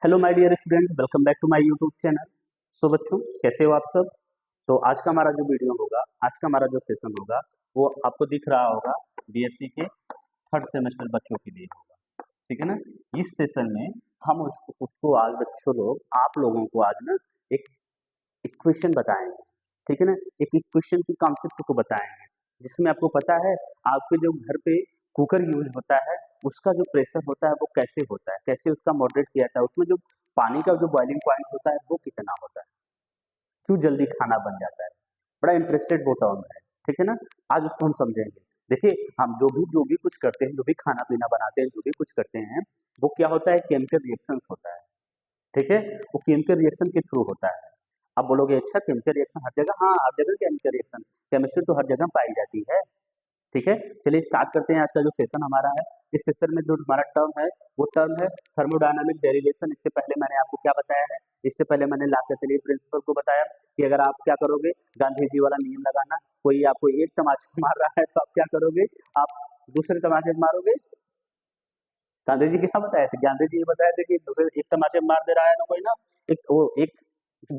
Hello my dear student, welcome back to my YouTube channel. So बच्चों, कैसे हो आप सब। तो आज का हमारा जो वीडियो होगा, आज का हमारा जो सेशन होगा वो आपको दिख रहा होगा बीएससी के थर्ड सेमेस्टर बच्चों के लिए होगा। ठीक है ना। इस सेशन में हम उसको आज बच्चों लोग आप लोगों को आज ना एक इक्वेशन बताएंगे। ठीक है ना। एक इक्वेशन की कॉन्सेप्ट को बताएंगे जिसमें आपको पता है आपके जो घर पे कुकर यूज होता है उसका जो प्रेशर होता है वो कैसे होता है, कैसे उसका मॉडरेट किया जाता है, उसमें जो पानी का जो बॉइलिंग पॉइंट होता है वो कितना होता है, क्यों जल्दी खाना बन जाता है। बड़ा इंटरेस्टेड वो टर्म है। ठीक है ना। आज उसको हम समझेंगे। देखिए, हम जो भी कुछ करते हैं, जो भी खाना पीना बनाते हैं, जो भी कुछ करते हैं, वो क्या होता है, केमिकल रिएक्शन होता है। ठीक है। वो केमिकल रिएक्शन के थ्रू होता है। आप बोलोगे अच्छा केमिकल रिएक्शन हर जगह, हाँ हर जगह केमिकल रिएक्शन, केमिस्ट्री तो हर जगह पाई जाती है। ठीक है। चलिए स्टार्ट करते हैं आज का जो सेशन हमारा है। इस सेशन में जो हमारा टर्म है वो टर्म है थर्मोडायनामिक डेरिवेशन। इससे पहले मैंने आपको क्या बताया है, इससे पहले मैंने लासेटली प्रिंसिपल को बताया कि अगर आप क्या करोगे, गांधी जी वाला नियम लगाना। कोई आपको एक तमाचा मार रहा है तो आप क्या करोगे, आप दूसरे तमाचे मारोगे। गांधी जी क्या बताए थे, गांधी जी ये बताए थे कि दूसरे एक तमाचे मार दे रहा है ना कोई ना, एक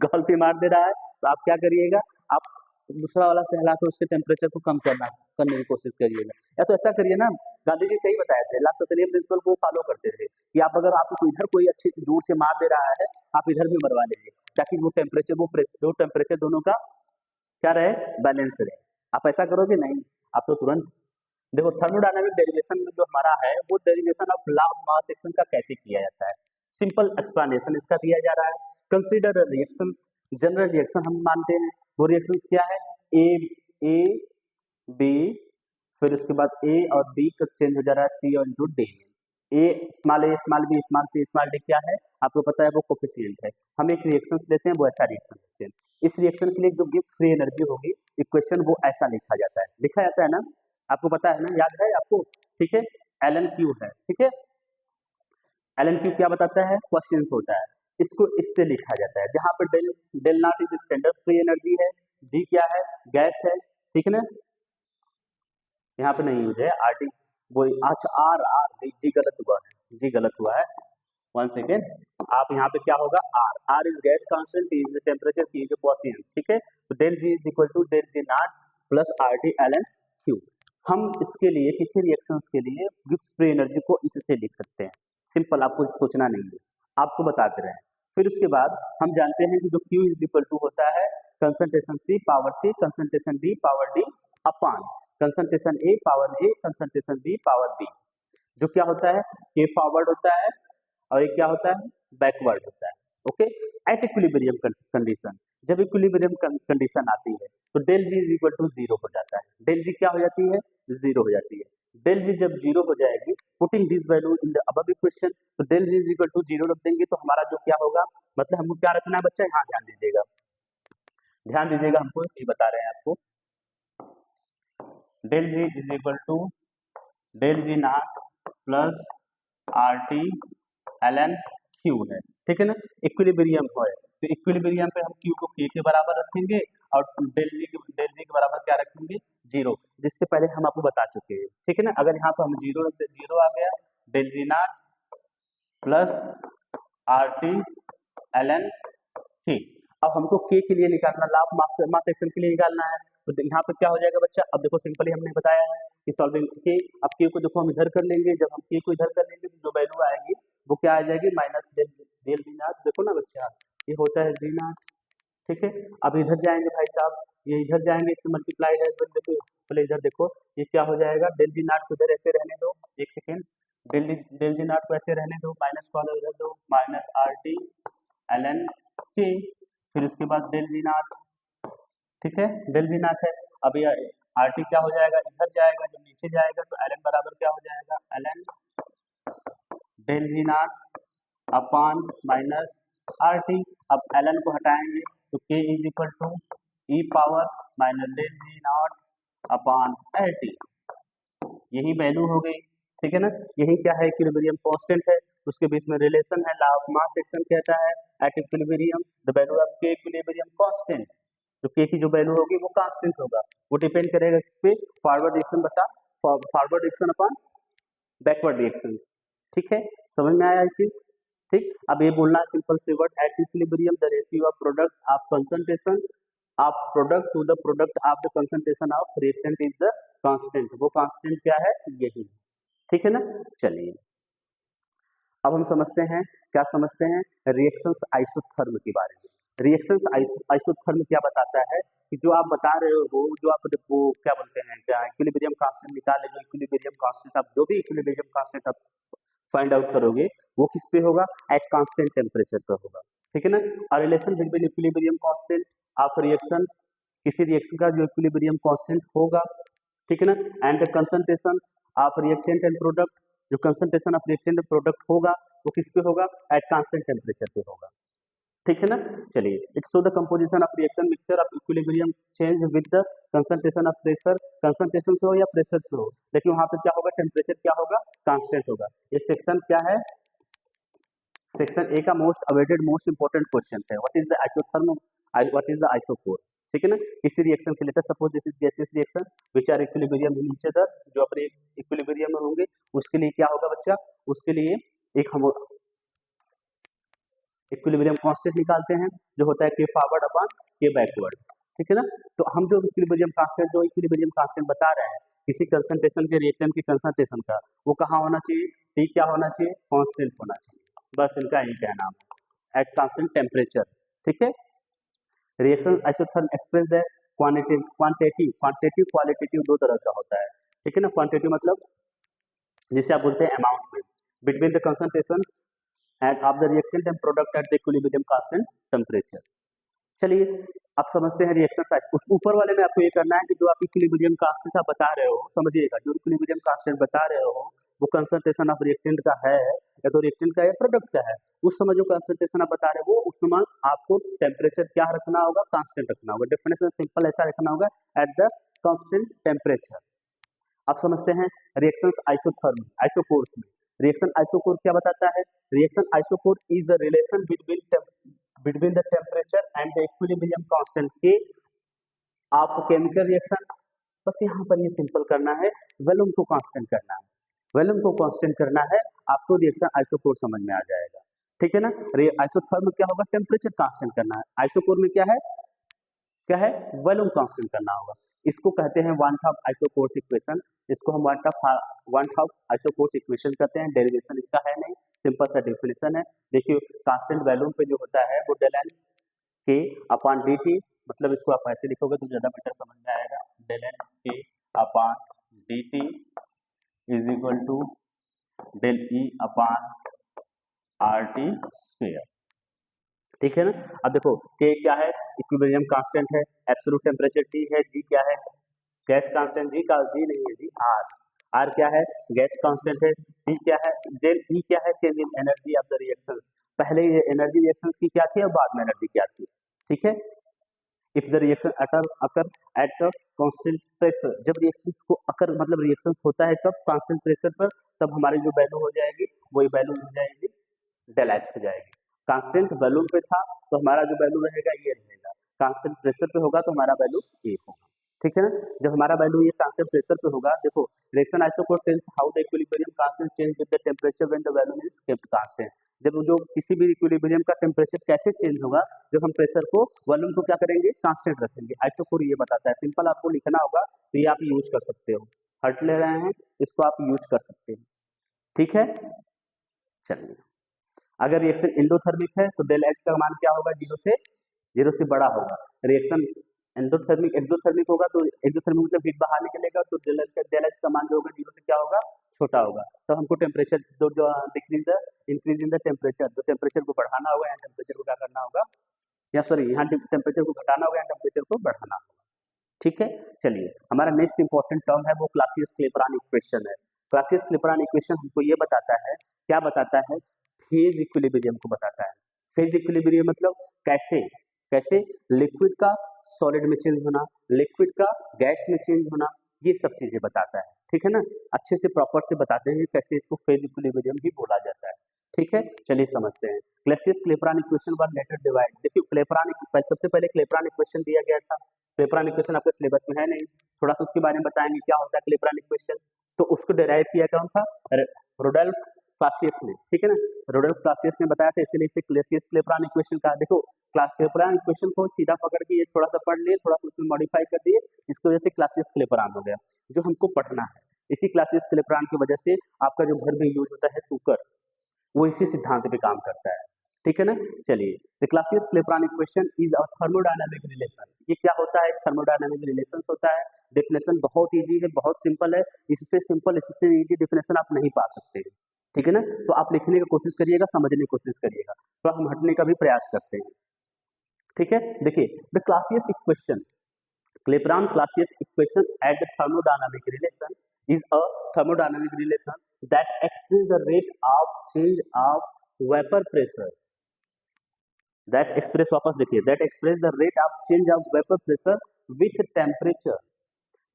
गॉल पे मार दे रहा है तो आप क्या करिएगा, आप दूसरा वाला से हिला के उसके टेम्परेचर को कम करने की कोशिश करिएगा। या तो ऐसा करिए ना, गांधी जी सही बताए थे, लास्ट सत्रीय प्रिंसिपल को फॉलो करते थे कि आप अगर आपको इधर कोई अच्छे से जोर से मार दे रहा है आप इधर भी मरवा लीजिए, ताकि वो टेम्परेचर वो टेम्परेचर दोनों का क्या रहे, बैलेंस रहे। आप ऐसा करोगे नहीं, आप तो तुरंत देखो थर्मोडायनामिक डेरिवेशन में जो हमारा है वो derivation of law of mass action का कैसे किया जाता है। सिंपल एक्सप्लेनेशन इसका दिया जा रहा है। कंसीडर रिएक्शंस, जनरल रिएक्शन हम मानते हैं। वो रिएक्शंस क्या है, ए बी, फिर उसके बाद ए और बी का चेंज हो जा रहा है सी और इंटू डी में। ए small B small C small D क्या है, आपको पता है वो कोफिशिएंट है। हम एक रिएक्शन लेते हैं, वो ऐसा रिएक्शन लेते हैं। इस रिएक्शन के लिए जो गिव्स फ्री एनर्जी होगी इक्वेशन वो ऐसा लिखा जाता है ना, आपको पता है ना, याद है आपको। ठीक है। एल एन क्यू है। ठीक है। एल एन क्यू क्या बताता है, क्वेश्चन होता है। इसको इससे लिखा जाता है जहां पर del del not is standard free energy है, जी क्या है, गैस है। ठीक है ना। यहाँ पे नहीं यूज है आर टी, वो अच्छा आर आर जी गलत हुआ है, जी गलत हुआ है। वन सेकेंड, आप यहाँ पे क्या होगा, R R is gas constant, T is temperature, K is question. ठीक है। तो del G is equal to del G not plus R T L N Q. हम इसके लिए किसी रिएक्शंस के लिए गिब्स फ्री एनर्जी को इससे लिख सकते हैं। सिंपल, आपको सोचना नहीं है, आपको बताते रहे। फिर उसके बाद हम जानते हैं कि जो Q इज इक्वल टू होता है concentration C concentration D power D upon concentration A power A concentration B power B। जो क्या होता है, K फॉरवर्ड होता है और ये क्या होता है, बैकवर्ड होता है। ओके। एट इक्विलिब्रियम कंडीशन, जब इक्विलिब्रियम कंडीशन आती है तो del G is equal to zero हो जाता है। डेल जी क्या हो जाती है, जीरो हो जाती है। डेल जी जब जीरो हो जाएगी, putting this value in the above equation, तो del G is equal to zero रख देंगे तो हमारा जो क्या होगा, मतलब हमको क्या रखना है बच्चा, यहाँ ध्यान दीजिएगा, ध्यान दीजिएगा, हमको ये बता रहे हैं आपको। Del G is equal to del G not plus R T L N Q है। ठीक है ना। इक्विलिब्रियम है तो इक्विलिब्रियम पे हम क्यू को के बराबर रखेंगे और डेल जी के बराबर क्या रखेंगे, जीरो, जिससे पहले हम आपको बता चुके हैं। ठीक है ना। अगर यहाँ पर हम जीरो रखते, जीरो आ गया, del G not plus R T L N K. अब हमको के के लिए निकालना, लाभ मास एक्शन के लिए निकालना है। तो यहाँ पे क्या हो जाएगा बच्चा, अब देखो सिंपली हमने बताया है कि सॉल्विंग के, अब के को देखो हम इधर कर लेंगे, जब हम के को इधर कर लेंगे तो जो वैल्यू आएगी वो क्या आ जाएगी, minus del del G not. देखो ना बच्चा, ये होता है जी नॉट। ठीक है। अब इधर जाएंगे भाई साहब, ये इधर जाएंगे, इससे मल्टीप्लाई है, देखो पहले इधर देखो, ये क्या हो जाएगा, डेल जी नॉट को इधर ऐसे रहने दो, एक सेकेंड, डेल जी नॉट को ऐसे रहने दो, माइनस वाला इधर दो, minus R T L N K, फिर उसके बाद डेल जी नॉट। ठीक है। डेल जी नॉट है। अब ये आर टी क्या हो जाएगा, इधर जाएगा, जब नीचे जाएगा तो एल एन बराबर क्या हो जाएगा, L N del G not upon minus R T. अब एल एन को हटाएंगे तो K is equal to E power minus del G not upon L T, यही वैल्यू हो गई। ठीक है ना। यही क्या है, इक्विलिब्रियम कांस्टेंट है, उसके बीच में रिलेशन है, लॉ ऑफ मास एक्शन कहता है eight equilibrium the value of के इक्विलिब्रियम कांस्टेंट। तो के की जो वैल्यू होगी वो कांस्टेंट होगा, वो डिपेंड करेगा किस पे, फॉरवर्ड रिएक्शन बता forward reaction upon backward reaction. ठीक है। समझ में आया ये चीज। ठीक, अब ये बोलना है सिंपल से word, at equilibrium the ratio of product of concentration of product to the product of the concentration of reactant is the constant. वो कांस्टेंट क्या है, यही, ठीक है ना। चलिए अब हम समझते हैं, क्या समझते हैं, रिएक्शंस आइसोथर्म के बारे में। रिएक्शंस आइसोथर्म क्या बताता है कि जो आप बता रहे हो, जो आप वो क्या बोलते हैं, क्या इक्विलिब्रियम कांस्टेंट निकाले, जो इक्विलिब्रियम कांस्टेंट आप जो भी इक्विलिब्रियम कांस्टेंट आप फाइंड आउट करोगे वो किस पे होगा, एट कांस्टेंट टेम्परेचर पर होगा, ठीक है ना। और relation between equilibrium constant of reactions, किसी रिएक्शन का जो इक्विलिब्रियम कांस्टेंट होगा, ठीक है ना, and the concentration of reactant and product, जो concentration of reactant and product होगा वो किस पे होगा, एट कांस्टेंट टेम्परेचर पे होगा, ठीक है ना। चलिए it's show the composition of reaction mixture of equilibrium change with the concentration of pressure, concentration से हो या प्रेशर से हो, लेकिन वहां पे क्या होगा, टेम्परेचर क्या होगा, कांस्टेंट होगा। ये सेक्शन क्या है, सेक्शन ए का most awaited most important question है, what is the isotherm, what is the isochore, ठीक है ना। किसी रिएक्शन के लिए suppose this is gaseous reaction which are equilibrium in each other, जो अपने इक्विलिब्रियम में होंगे, उसके लिए क्या होगा बच्चा, उसके लिए एक हम इक्विलिब्रियम कांस्टेंट निकालते हैं जो होता है के फॉरवर्ड अपॉन के बैकवर्ड, ठीक है ना। तो हम जो इक्विलिब्रियम कांस्टेंट बता रहे हैं किसी कंसंट्रेशन के रिएक्टेंट की कंसंट्रेशन का, वो कहाँ होना चाहिए, टी क्या होना चाहिए, कांस्टेंट होना चाहिए, बस इनका यही कहना है, एट कांस्टेंट टेम्परेचर, ठीक है। रिएक्शन आइसोथर्म एक्सप्रेस है क्वांटिटेटिव क्वालिटेटिव दो तरह का होता है, ठीक है ना। क्वांटिटी मतलब जिसे आप बोलते हैं अमाउंट में, between the concentration end of the reactant and product at the equilibrium constant temperature. चलिए आप समझते हैं रिएक्शन टाइप। उस ऊपर वाले में आपको ये करना है कि जो आप इक्विलिब्रियम कांस्टेंट आप बता रहे हो, समझिएगा, जो इक्विलिब्रियम कांस्टेंट बता रहे हो वो कंसंट्रेशन ऑफ रिएक्टेंट का है या तो रिएक्टेंट का या प्रोडक्ट का है, उस समय जो कंसंट्रेशन आप बता रहे हो उस समय आपको टेम्परेचर क्या रखना होगा, कांस्टेंट रखना होगा। डेफिनेशन सिंपल ऐसा रखना होगा, एट द कांस्टेंट टेम्परेचर। आप समझते हैं रिएक्शंस आइसोथर्म आइसोकोर्स में, रिएक्शन आइसोकोर क्या बताता है, reaction isochore is the relation between the temperature and the equilibrium constant के आपको केमिकल रिएक्शन, बस यहाँ पर ये सिंपल करना है, वॉल्यूम को कांस्टेंट करना है, वॉल्यूम को कांस्टेंट करना है, आपको रिएक्शन आइसोकोर समझ में आ जाएगा, ठीक है ना। आइसोथर्म में क्या होगा, टेम्परेचर कांस्टेंट करना है, आइसोकोर में क्या है वॉल्यूम कांस्टेंट करना होगा। इसको कहते हैं वन हाफ आइसोकोर्स इक्वेशन, इसको हम वन हाफ आइसोकोर्स इक्वेशन कहते हैं। डेरिवेशन इसका है नहीं, सिंपल सा डेफिनेशन है। देखिए कांस्टेंट वॉल्यूम पे जो होता है वो del N K upon D T, मतलब इसको आप ऐसे लिखोगे तो ज्यादा बेटर समझ में आएगा, del N K upon D T is equal to del E upon R T square, ठीक है ना। अब देखो के क्या है, इक्विलिब्रियम कांस्टेंट है, एब्सोल्यूट टेम्परेचर टी है, जी क्या है, गैस कांस्टेंट, जी का जी नहीं है जी, आर क्या है, गैस कांस्टेंट है, टी क्या है, देन ई क्या है, change in energy of the reactions. पहले ये एनर्जी रिएक्शंस की क्या थी और बाद में एनर्जी क्या थी, ठीक है। If the reaction occur at the constant pressure, जब रिएक्शंस को अकर मतलब रिएक्शंस होता है कब, कांस्टेंट प्रेशर पर, तब हमारी जो वैल्यू हो जाएगी वही वैल्यू हो जाएगी डेल एच हो जाएगी। कांस्टेंट वैल्यू पे था तो हमारा जो वैल्यू रहेगा ये रहेगा, कांस्टेंट प्रेशर पे होगा तो हमारा वैल्यू ये होगा, ठीक है ना। जब हमारा वैल्यू ये कांस्टेंट प्रेशर पे होगा, देखो reaction isochore tales how the equilibrium constant change with the temperature when the value is kept constant. जब जो किसी भी इक्विलिब्रियम का टेम्परेचर कैसे चेंज होगा, जब हम प्रेशर को वॉल्यूम को क्या करेंगे, कांस्टेंट रखेंगे। आइसोकोर ये बताता है, सिंपल आपको लिखना होगा तो ये आप यूज कर सकते हो, हट ले रहे हैं इसको आप यूज कर सकते हैं, ठीक है। चलिए अगर रिएक्शन एंडोथर्मिक है तो डेल एच का मान क्या होगा, जीरो से बड़ा होगा। रिएक्शन एंडोथर्मिक एक्सोथर्मिक होगा तो एक्सोथर्मिक मतलब हीट बाहर निकलेगा तो डेल एच का मान जो होगा जीरो से क्या होगा, छोटा होगा। तो हमको टेम्परेचर जो इंक्रीज इन द टेम्परेचर, तो टेम्परेचर को बढ़ाना होगा या टेम्परेचर को क्या करना होगा, या सॉरी यहाँ टेम्परेचर को घटाना होगा या टेम्परेचर को बढ़ाना होगा, ठीक है। चलिए हमारा नेक्स्ट इंपॉर्टेंट टर्म है वो क्लासियस-क्लैपेरॉन इक्वेशन है। क्लासियस-क्लैपेरॉन इक्वेशन हमको ये बताता है, क्या बताता है, फेज इक्विलिब्रियम को बताता है। फेज इक्विलिब्रियम मतलब कैसे लिक्विड का सॉलिड में चेंज होना, लिक्विड का गैस में चेंज होना, ये सब चीजें बताता है, ठीक है ना। अच्छे से प्रॉपर से बताते हैं कैसे इसको फेज इक्विलिब्रियम भी बोला जाता है, ठीक है। चलिए समझते हैं Clausius-Clapeyron equation were later divide. देखिए क्लैपेरॉन सबसे पहले क्लैपेरॉन इक्वेशन दिया गया था, क्लैपेरॉन इक्वेशन आपके सिलेबस में है नहीं, थोड़ा सा उसके बारे में बताएंगे क्या होता है क्लैपेरॉन इक्वेशन। तो उसको डिराइव किया कौन था, रुडोल्फ क्लासियस ने, ठीक है ना, रुडोल्फ क्लासियस ने बताया था, इसीलिए इसे क्लासियस-क्लेपेरॉन इक्वेशन कहा। देखो क्लेपेरॉन इक्वेशन को सीधा पकड़ के ये थोड़ा सा पढ़ लिए, थोड़ा सा उसमें मॉडिफाई कर दिए, इसकी वजह से क्लासियस-क्लेपेरॉन हो गया, जो हमको पढ़ना है। इसी क्लासियस-क्लेपेरॉन की वजह से आपका जो घर में यूज होता है कुकर, वो इसी सिद्धांत पे काम करता है, ठीक है ना। चलिए, the Clausius Clapeyron equation is a thermodynamic relation. ये क्या होता है? थर्मोडायनामिक रिलेशन होता है। डेफिनेशन बहुत इजी है, बहुत सिंपल है, इससे सिंपल, इससे इजी डेफिनेशन आप नहीं पा सकते हैं, ठीक है ना। तो आप लिखने की कोशिश करिएगा, समझने की कोशिश करिएगा, तो हम हटने का भी प्रयास करते हैं, ठीक है। देखिए, the Clausius equation, Clapeyron Clausius equation at the thermodynamic relation is a thermodynamic relation that expresses the rate of change of vapor pressure, that express, वापस देखिए, that express the rate of change of vapor pressure with temperature,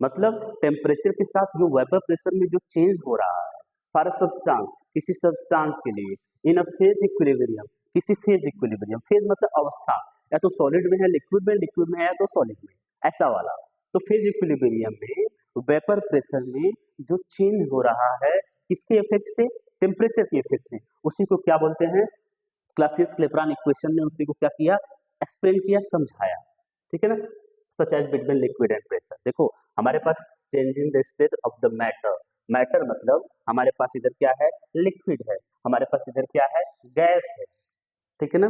मतलब temperature के साथ जो vapour pressure में जो change हो रहा है फॉर अ सब्सटेंस, किसी सब्सटेंस के लिए, इन अ फेज इक्विलिब्रियम, किसी फेज इक्विलिब्रियम, फेज मतलब अवस्था, या तो सॉलिड में है, लिक्विड में है, या तो सॉलिड में, ऐसा वाला। तो फेज इक्विलिब्रियम में वेपर प्रेशर में जो चेंज हो रहा है किसके इफेक्ट से? टेम्परेचर के इफेक्ट से, उसी को क्या बोलते हैं? क्लासियस-क्लेपेरॉन इक्वेशन ने उसी को क्या किया? एक्सप्लेन किया, समझाया, ठीक है ना। Such as between liquid and pressure. देखो हमारे पास changing the state of the matter, matter मतलब हमारे पास इधर क्या है? लिक्विड है, हमारे पास इधर क्या है? गैस है, ठीक है ना।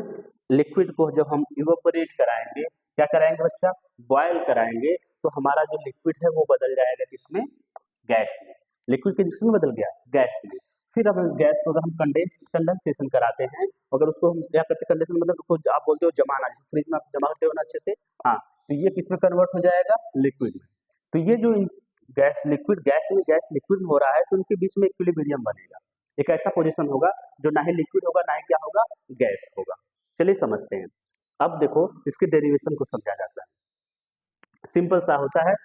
लिक्विड को जब हम इवेपोरेट कराएंगे, क्या कराएंगे बच्चा? बॉयल कराएंगे, तो हमारा जो लिक्विड है वो बदल जाएगा किसमें? गैस में। लिक्विड के किसमें बदल गया? गैस में। फिर अब गैस को अगर हम कंडेंसेशन कराते हैं, अगर उसको हम क्या करते हैं? कंडेंसेशन मतलब उसको आप बोलते हो जमाना, फ्रिज में आप जमा करते हो ना अच्छे से, हाँ, तो ये किसमें कन्वर्ट हो जाएगा? लिक्विड में। तो ये जो गैस लिक्विड, गैस में गैस लिक्विड में हो रहा है, तो उनके बीच में इक्विलिब्रियम बनेगा, एक ऐसा पोजीशन होगा जो ना ही लिक्विड होगा ना ही क्या होगा? गैस होगा। चलिए समझते हैं। अब देखो इसके डेरिवेशन को समझा जाता है, सिंपल सा होता है,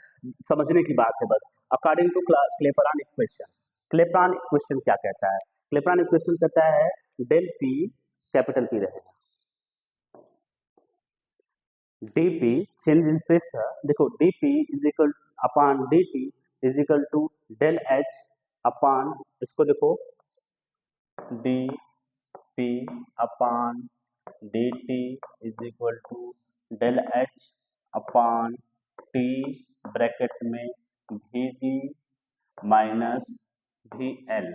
समझने की बात है बस। According to Clapeyron equation, Clapeyron equation क्या कहता है? क्लेपेरॉन इक्वेशन कहता है डेल पी, कैपिटल पी रहेगा, dp चेंज इन प्रेशर, देखो dp is equal upon dt is equal to del H upon, इसको देखो dp upon dt is equal to del H upon t bracket में vg minus vl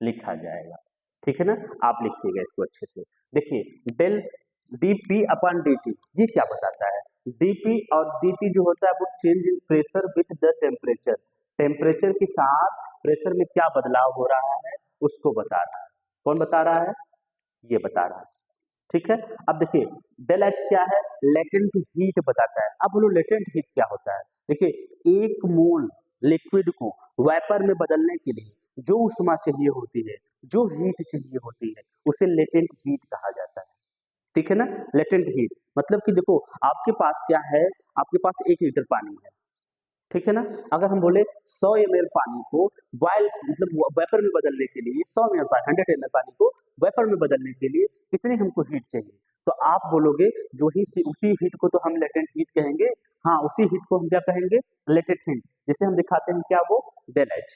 लिखा जाएगा, ठीक है ना। आप लिखिएगा इसको अच्छे से। देखिए डेल dp अपॉन dt ये क्या बताता है? dp और dt जो होता है वो change in pressure with the temperature, temperature के साथ प्रेशर में क्या बदलाव हो रहा है उसको बता रहा है। कौन बता रहा है? ये बता रहा है, ठीक है। अब देखिए डेल एच क्या है? लेटेंट हीट बताता है। अब बोलो लेटेंट हीट क्या होता है? देखिए एक मोल लिक्विड को वेपर में बदलने के लिए जो ऊष्मा चाहिए होती है, जो हीट चाहिए होती है, उसे लेटेंट हीट कहा जाता है, ठीक है ना। लेटेंट हीट मतलब कि देखो आपके पास क्या है? आपके पास 1 लीटर पानी है, ठीक है ना। अगर हम बोले 100 ml पानी को बॉयल मतलब वेपर में बदलने के लिए 100 ml 100 ml पानी को वेपर में बदलने के लिए कितनी हमको हीट चाहिए? तो आप बोलोगे जो ही उसी हीट को तो हम लेटेंट हीट कहेंगे, हाँ उसी हीट को हम क्या कहेंगे? लेटेंट हीट, जिसे हम दिखाते हैं क्या? वो डेल एच,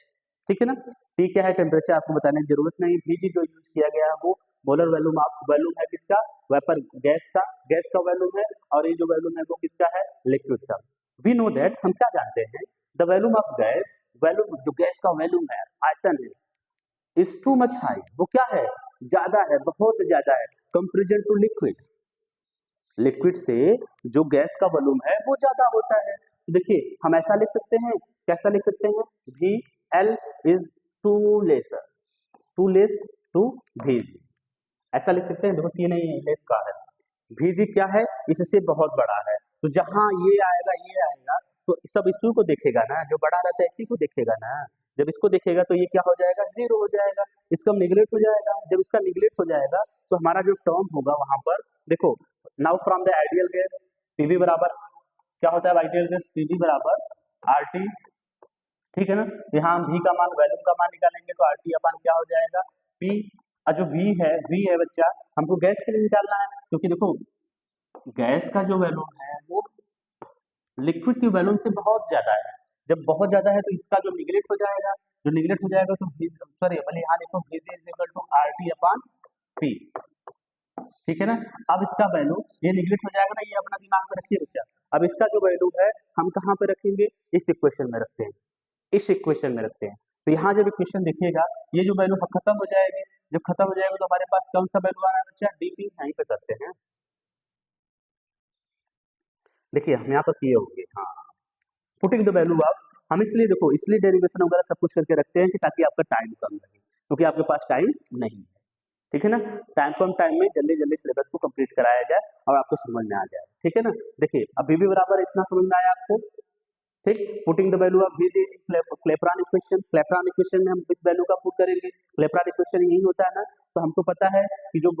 ठीक है ना। टी क्या है? टेम्परेचर आपको बताने की जरूरत नहीं। वीजी जो यूज किया गया है वो मोलर वैल्यूम ऑफ, वैल्यूम है किसका? वेपर गैस का, गैस का वैल्यूम है, और ये जो वैल्यूम है वो किसका है? लिक्विड का। वी नो दैट, हम क्या जानते हैं? The volume of gas, volume जो गैस का वैल्यूम है, आयतन है, इज टू मच हाई, वो क्या है? ज्यादा है, बहुत ज्यादा है, कंपेरिजन टू लिक्विड, लिक्विड से जो गैस का वॉल्यूम है वो ज्यादा होता है। देखिए हम ऐसा लिख सकते हैं, कैसा लिख सकते हैं? V L is to lesser, to less to VG, ऐसा लिख सकते हैं। देखो सी नहीं है, लेस का है, VG क्या है? इससे बहुत बड़ा है। तो जहां ये आएगा तो सब इसी को देखेगा ना, जो बड़ा रहता है इसी को देखेगा ना। जब इसको देखेगा तो ये क्या हो जाएगा? जीरो हो जाएगा, इसका निगलेक्ट हो जाएगा। जब इसका निगलेक्ट हो जाएगा तो हमारा जो टर्म होगा वहां पर, देखो now from the ideal gas PV बराबर क्या होता है? आइडियल गैस पीवी बराबर RT, ठीक है ना। यहाँ हम V का मान, वैल्यूम का मान निकालेंगे तो RT अपान क्या हो जाएगा? P। और जो V है बच्चा, हमको गैस के लिए निकालना है, क्योंकि देखो गैस का जो वैल्यूम है वो लिक्विड की वैल्यूम से बहुत ज्यादा है। जब बहुत ज्यादा है तो इसका जो निगलेक्ट हो जाएगा, जो निगलेक्ट हो जाएगा तो सॉरी भले यहाँ देखो Vg is equal to R T upon P, ठीक है ना। अब इसका वैल्यू ये निगलेक्ट हो जाएगा ना, ये अपना दिमाग में रखिए बच्चा। अब इसका जो वैल्यू है हम कहाँ पे रखेंगे, इस इक्वेशन में रखते हैं, इस इक्वेशन में रखते हैं। तो यहाँ जब इक्वेशन देखिएगा ये जो वैल्यू खत्म हो जाएगी, जब खत्म हो जाएगा तो हमारे पास कौन सा वैल्यू आ रहा है बच्चा, डीपी, यहीं पे करते हैं। देखिए हम यहाँ पर किए होंगे, हाँ, पुटिंग द वैल्यू ऑफ, हम इसलिए देखो इसलिए डेरिवेशन वगैरह सब कुछ करके रखते हैं कि ताकि आपका टाइम कम लगे, क्योंकि आपके पास टाइम नहीं है, ठीक है ना। टाइम कम टाइम में जल्दी जल्दी सिलेबस को कंप्लीट कराया जाए और आपको समझ में आ जाए, ठीक है ना। देखिए अब वी बराबर इतना समझ में आया आपको, ठीक। Putting the value of V Clapeyron equation, Clapeyron equation में हम इस वैल्यू का पुट करेंगे, क्लेपरॉन इक्वेशन यही होता है ना। तो हमको पता है कि जो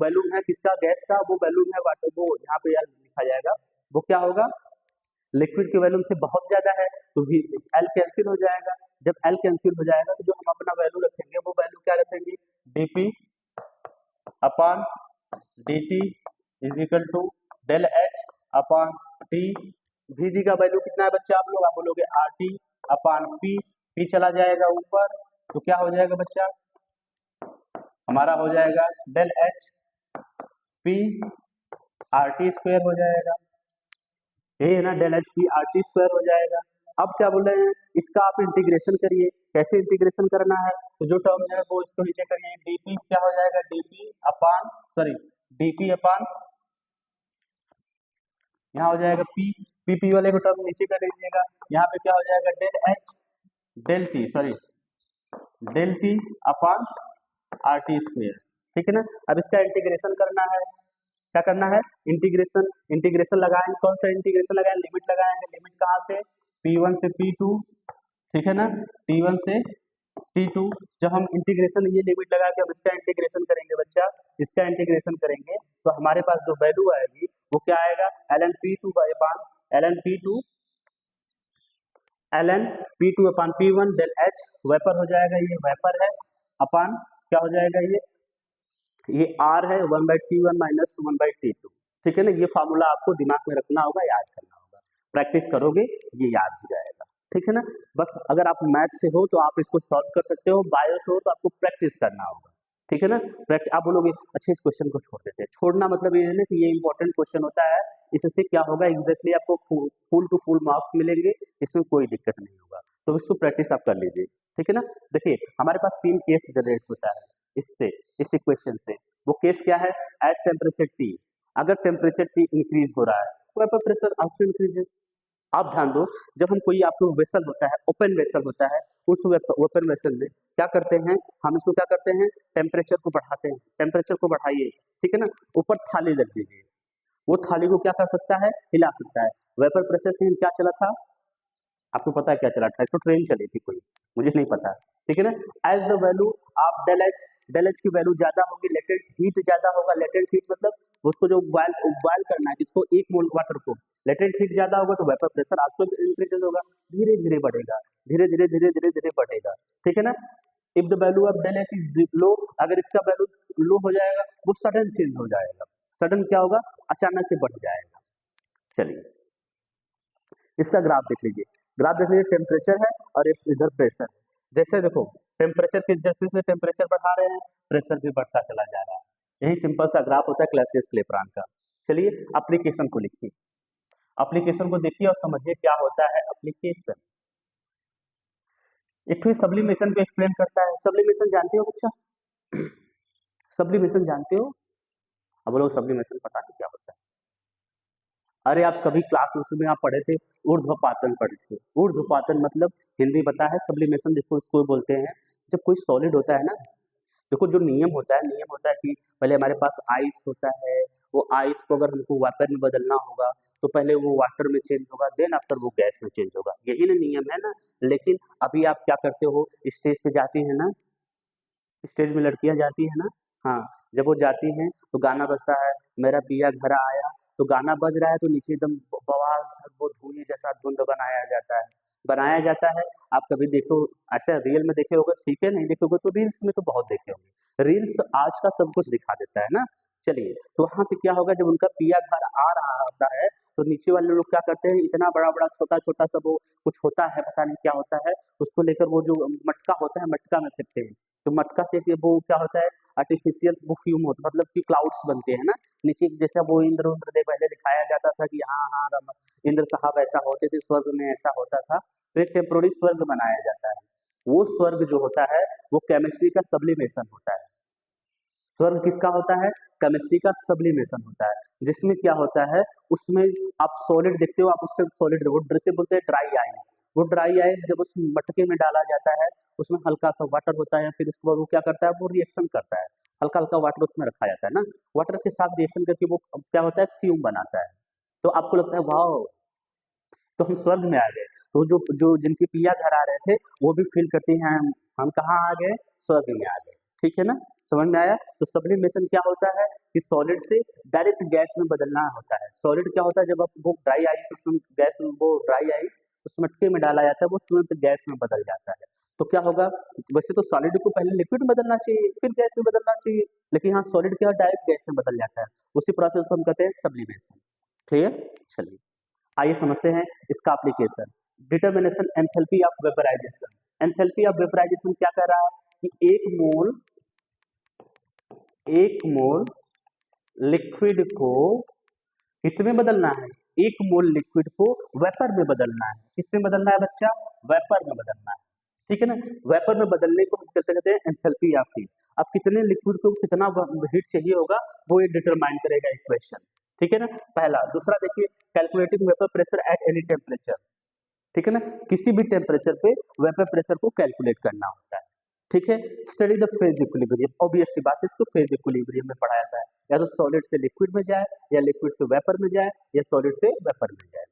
वैल्यू है किसका, गैस का, वो वैल्यू है वाटर, वो यहाँ पे यार लिखा जाएगा, वो क्या होगा, लिक्विड के वैल्यू से बहुत ज्यादा है तो भी एल कैंसिल हो जाएगा। जब एल कैंसिल हो जाएगा तो जो हम अपना वैल्यू रखेंगे वो वैल्यू क्या रखेंगे, D P dt is equal to del H upon T. V G value कितना है बच्चा, आप बोलोगे R T upon P, P चला जाएगा ऊपर तो क्या हो जाएगा बच्चा, हमारा हो जाएगा del H P R T square हो जाएगा, यही है ना, del H P R T square हो जाएगा। अब क्या बोल रहे हैं, इसका आप इंटीग्रेशन करिए, कैसे इंटीग्रेशन करना है, तो जो टर्म है वो इसको नीचे करिए, डीपी क्या हो जाएगा, DP upon sorry DP upon यहाँ हो जाएगा पी, पी वाले को टर्म नीचे कर लीजिएगा, यहाँ पे क्या हो जाएगा del H del T sorry del T upon R T square, ठीक है ना। अब इसका इंटीग्रेशन करना है, क्या करना है, इंटीग्रेशन, इंटीग्रेशन लगाएंगे, कौन सा इंटीग्रेशन लगाएंगे, लिमिट लगाएंगे, लिमिट कहाँ से, P1 से P2, ठीक है ना, T1 से T2। जब हम इंटीग्रेशन ये लिमिट लगा के अब इसका इंटीग्रेशन करेंगे बच्चा, इसका इंटीग्रेशन करेंगे तो हमारे पास जो वैल्यू आएगी वो क्या आएगा, ln P2 upon ln P2 ln P2 upon P1 del H vapour हो जाएगा, ये वेपर है, अपॉन क्या हो जाएगा, ये R है 1/T1 माइनस 1/T2, ठीक है ना। ये फार्मूला आपको दिमाग में रखना होगा, याद करना होगा, प्रैक्टिस करोगे ये याद हो जाएगा, ठीक है ना। बस अगर आप मैथ से हो तो आप इसको सॉल्व कर सकते हो, बायो से हो तो आपको प्रैक्टिस करना होगा, ठीक है ना। आप बोलोगे अच्छा इस क्वेश्चन को छोड़ देते हैं, छोड़ना मतलब ये है ना कि ये इंपॉर्टेंट क्वेश्चन होता है, इससे क्या होगा एग्जैक्टली आपको फुल टू फुल मार्क्स मिलेंगे, इसमें कोई दिक्कत नहीं होगा, तो इसको प्रैक्टिस आप कर लीजिए, ठीक है ना। देखिए हमारे पास 3 केस जनरेट होता है इससे, इस इक्वेशन से। वो केस क्या है, एज टेम्परेचर टी, अगर टेम्परेचर टी इंक्रीज हो रहा है तो वेपर प्रेशर आल्सो इंक्रीजेस। आप ध्यान दो, जब हम कोई आपको वेसल होता है, ओपन वेसल होता है, उस ओपन वेसल में क्या करते हैं, हम इसको क्या करते हैं, टेम्परेचर को बढ़ाते हैं, टेम्परेचर को बढ़ाइए, ठीक है ना, ऊपर थाली रख दीजिए, वो थाली को क्या कर सकता है, हिला सकता है। वेपर प्रेशर से क्या चला था, आपको पता है क्या चला था, तो ट्रेन चली थी कोई, मुझे नहीं पता, ठीक है ना। As the value of del H की वैल्यू ज्यादा होगी, लेटेंट हीट ज्यादा होगा, लेटेंट हीट मतलब उसको जो बॉयल करना है जिसको 1 मोल वाटर को, लेटेंट हीट ज्यादा होगा तो वेपर प्रेशर आपको इंक्रीज होगा, धीरे धीरे बढ़ेगा, धीरे धीरे धीरे धीरे धीरे बढ़ेगा, ठीक है ना। If the value of del H is low, अगर इसका वैल्यू लो हो जाएगा वो सडन चेंज हो जाएगा, सडन क्या होगा, अचानक से बढ़ जाएगा। चलिए इसका ग्राफ देख लीजिए, ग्राफ देख लीजिए, टेम्परेचर है और इधर प्रेशर, जैसे देखो टेम्परेचर के जैसे जैसे टेम्परेचर बढ़ा रहे हैं प्रेशर भी बढ़ता चला जा रहा है, यही सिंपल सा ग्राफ होता है क्लासियस क्लेपरॉन का। चलिए एप्लीकेशन को लिखिए, एप्लीकेशन को देखिए और समझिए क्या होता है एप्लीकेशन। एक तो सब्लिमेशन को एक्सप्लेन करता है, सब्लिमेशन जानते हो बच्चा, सब्लिमेशन जानते हो, अब लोग सब्लिमेशन पता नहीं क्या होता है, अरे आप कभी क्लास में आप पढ़े थे, ऊर्ध्वपातन पढ़े थे, ऊर्ध्वपातन मतलब हिंदी पता है, सब्लिमेशन देखो इसको बोलते हैं, जब कोई सॉलिड होता है ना, देखो जो नियम होता है, नियम होता है कि पहले हमारे पास आइस होता है, वो आइस को अगर हमको वाटर में बदलना होगा तो पहले वो वाटर में चेंज होगा, देन आफ्टर वो गैस में चेंज होगा, यही ना नियम है ना। लेकिन अभी आप क्या करते हो, स्टेज पे जाती है ना, स्टेज में लड़कियां जाती है ना, हाँ, जब वो जाती हैं तो गाना बजता है, मेरा पिया घर आया, तो गाना बज रहा है तो नीचे एकदम बवाल सा वो धुएं जैसा धुंध बनाया जाता है, बनाया जाता है। आप कभी देखो ऐसे रियल में देखे होगे, ठीक है, नहीं देखे होगे तो रील्स में तो बहुत देखे होंगे, रील्स आज का सब कुछ दिखा देता है ना। चलिए तो वहां से क्या होगा, जब उनका पिया घर आ रहा होता है तो नीचे वाले लोग क्या करते हैं, इतना बड़ा बड़ा छोटा छोटा सा वो कुछ होता है, पता नहीं क्या होता है, उसको लेकर वो जो मटका होता है मटका में फेंकते हैं। तो मटका से वो क्या होता है, आर्टिफिशियल वो फ्यूम होता है, मतलब कि क्लाउड्स बनते हैं ना नीचे, जैसे वो इंद्र उन्द्र पहले दिखाया जाता था कि हाँ हाँ इंद्र साहब ऐसा होते थे, स्वर्ग में ऐसा होता था। तो एक टेम्पोररी स्वर्ग बनाया जाता है। वो स्वर्ग जो होता है वो केमिस्ट्री का सब्लिमेशन होता है। स्वर्ग किसका होता है, केमिस्ट्री का सब्लिमेशन होता है, जिसमें क्या होता है, उसमें आप सॉलिड देखते हो, आप उससे सॉलिड वो से बोलते हैं ड्राई आइस। वो ड्राई आइस जब उस मटके में डाला जाता है, उसमें हल्का सा वाटर होता है, फिर उसके बाद वो क्या करता है, वो रिएक्शन करता है, हल्का हल्का वाटर उसमें रखा जाता है ना, वाटर के साथ रिएक्शन करके वो क्या होता है, फ्यूम बनाता है। तो आपको लगता है वाह, तो हम स्वर्ग में आ गए। तो जो जो जिनकी पिया घर आ रहे थे वो भी फील करती हैं हम कहाँ आ गए, स्वर्ग में आ गए। ठीक है ना, समझ में आया। तो सब्लिमेशन क्या होता है कि सॉलिड से डायरेक्ट गैस में बदलना होता है। सॉलिड क्या होता है, जब आप वो ड्राई आइस गैस में, वो ड्राई आइस उस मटके में डाला जाता है, वो तुरंत गैस में बदल जाता है। तो क्या होगा, वैसे तो सॉलिड को पहले लिक्विड में बदलना चाहिए, फिर गैस में बदलना चाहिए, लेकिन यहाँ सॉलिड क्या डायरेक्ट गैस में बदल जाता है। उसी प्रोसेस को हम कहते हैं सब्लिमेशन। क्लियर, चलिए आइए समझते हैं इसका application. Determination enthalpy of vaporisation. Enthalpy of vaporisation क्या कह रहा है कि एक मोल लिक्विड को किसमें बदलना है, एक मोल लिक्विड को वेपर में बदलना है। किसमें बदलना है बच्चा, वेपर में बदलना है। ठीक है ना, वेपर में बदलने को हम कहते हैं एंथैल्पी ऑफ हीट। अब कितने लिक्विड को कितना हीट चाहिए होगा वो ये डिटरमाइन करेगा इक्वेशन। ठीक है ना, पहला। दूसरा देखिए, calculating vapour pressure at any temperature. ठीक है ना, किसी भी टेम्परेचर पे वेपर प्रेशर को कैलकुलेट करना होता है। ठीक है, study the phase equilibrium. Obvious सी बात है, इसको फेज इक्विलिब्रियम में पढ़ाया जाता है, या तो सॉलिड से लिक्विड में जाए, या लिक्विड से वेपर में जाए, या सॉलिड से वेपर में जाए।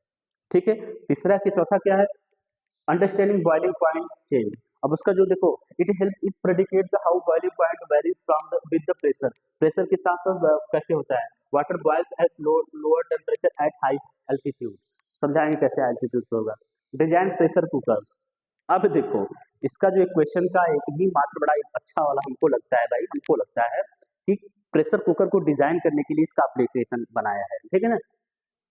ठीक है, तीसरा के चौथा क्या है, अंडरस्टैंडिंग बॉइलिंग पॉइंट चेंज। अब उसका जो देखो, it help it predicate the how boiling point varies from the with the pressure. Pressure के साथ साथ कैसे होता है, water boils at lower temperature at high altitude. समझाएंगे कैसे एल्टीट्यूड होगा। Design pressure cooker. अब देखो, इसका जो इक्वेशन का एक भी मात्र बड़ा एक अच्छा वाला हमको लगता है भाई, हमको लगता है कि प्रेशर कुकर को डिजाइन करने के लिए इसका एप्लीकेशन बनाया है। ठीक है ना,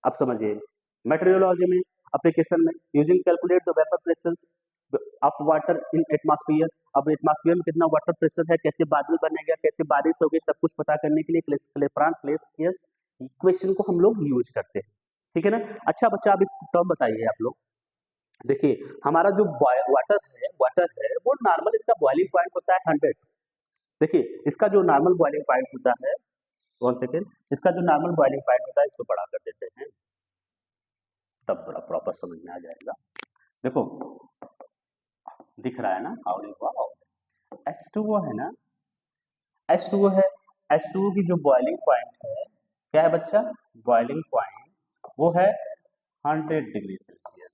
अब समझिए मेटेरियोलॉजी में एप्लीकेशन में, using calculate the vapour pressure of water in atmosphere. अब एटमॉस्फेयर में कितना वाटर प्रेशर है, कैसे बादल बनेगा, कैसे बारिश होगी, सब कुछ पता करने के लिए क्लेपरान-क्लेसियस इक्वेशन को हम लोग यूज करते हैं। ठीक है ना। अच्छा बच्चा, अभी टर्म बताइए आप लोग। देखिए, हमारा जो वाटर है वो नॉर्मल, इसका बॉइलिंग पॉइंट होता है 100। देखिए, इसका जो नॉर्मल बॉइलिंग पॉइंट होता है, 1 सेकेंड, इसका जो नॉर्मल बॉइलिंग पॉइंट होता है, इसको बड़ा कर देते हैं, तब बड़ा प्रॉपर समझ में आ जाएगा। देखो दिख रहा है ना, H2O है ना, H2O है। H2O की जो बॉइलिंग पॉइंट है, क्या है बच्चा, बॉइलिंग पॉइंट वो है 100 डिग्री सेल्सियस।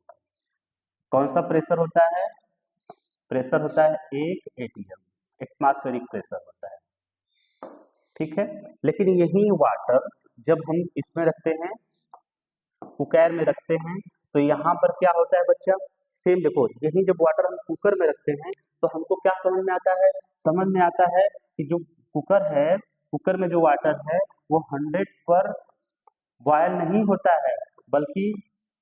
कौन सा प्रेशर होता है, प्रेशर होता है 1 atm, एटमॉस्फेरिक प्रेशर होता है। ठीक है, लेकिन यही वाटर जब हम इसमें रखते हैं, कुकर में रखते हैं, तो यहाँ पर क्या होता है बच्चा, सेम देखो, यही जब वाटर हम कुकर में रखते हैं तो हमको क्या समझ में आता है, समझ में आता है कि जो कुकर है, कुकर में जो वाटर है वो 100 पर बॉयल नहीं होता है, बल्कि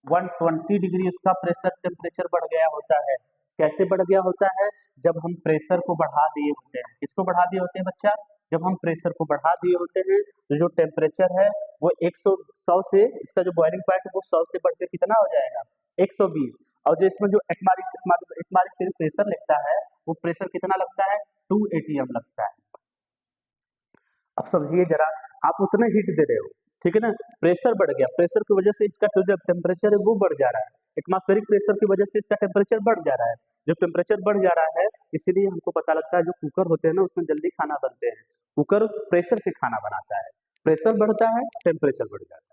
120 डिग्री उसका प्रेशर टेम्परेचर बढ़ गया होता है। कैसे बढ़ गया होता है, जब हम प्रेशर को बढ़ा दिए होते हैं। किसको बढ़ा दिए होते हैं बच्चा, जब हम प्रेशर को बढ़ा दिए होते हैं तो जो टेम्परेचर है वो 100 से, इसका जो बॉइलिंग पॉइंट है वो 100 से बढ़ के कितना हो जाएगा, 120। और जो इसमें जो एटमॉस्फेरिक प्रेशर लगता है, वो प्रेशर कितना लगता है, 2 atm लगता है। अब समझिए जरा, आप उतने हीट दे रहे हो, ठीक है ना, प्रेशर बढ़ गया, प्रेशर की वजह से इसका जो टेम्परेचर है वो बढ़ जा रहा है, एटमॉस्फेरिक प्रेशर की वजह से इसका टेम्परेचर बढ़ जा रहा है। जो टेम्परेचर बढ़ जा रहा है, इसीलिए हमको पता लगता है जो कुकर होते हैं ना, उसमें जल्दी खाना बनते हैं। कुकर प्रेशर से खाना बनाता है, प्रेशर बढ़ता है, टेम्परेचर बढ़ जाता है।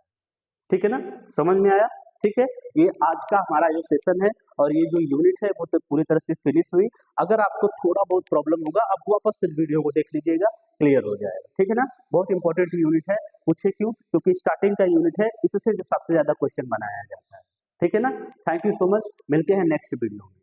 ठीक है ना, समझ में आया। ठीक है, ये आज का हमारा जो सेशन है और ये जो यूनिट है वो तो पूरी तरह से फिनिश हुई। अगर आपको थोड़ा बहुत प्रॉब्लम होगा, आप वापस से वीडियो को देख लीजिएगा, क्लियर हो जाएगा। ठीक है ना, बहुत इंपॉर्टेंट यूनिट है। पूछे क्यों, क्योंकि स्टार्टिंग का यूनिट है, इससे सबसे ज्यादा क्वेश्चन बनाया जाता है। ठीक है ना, थैंक यू सो मच, मिलते हैं नेक्स्ट वीडियो में।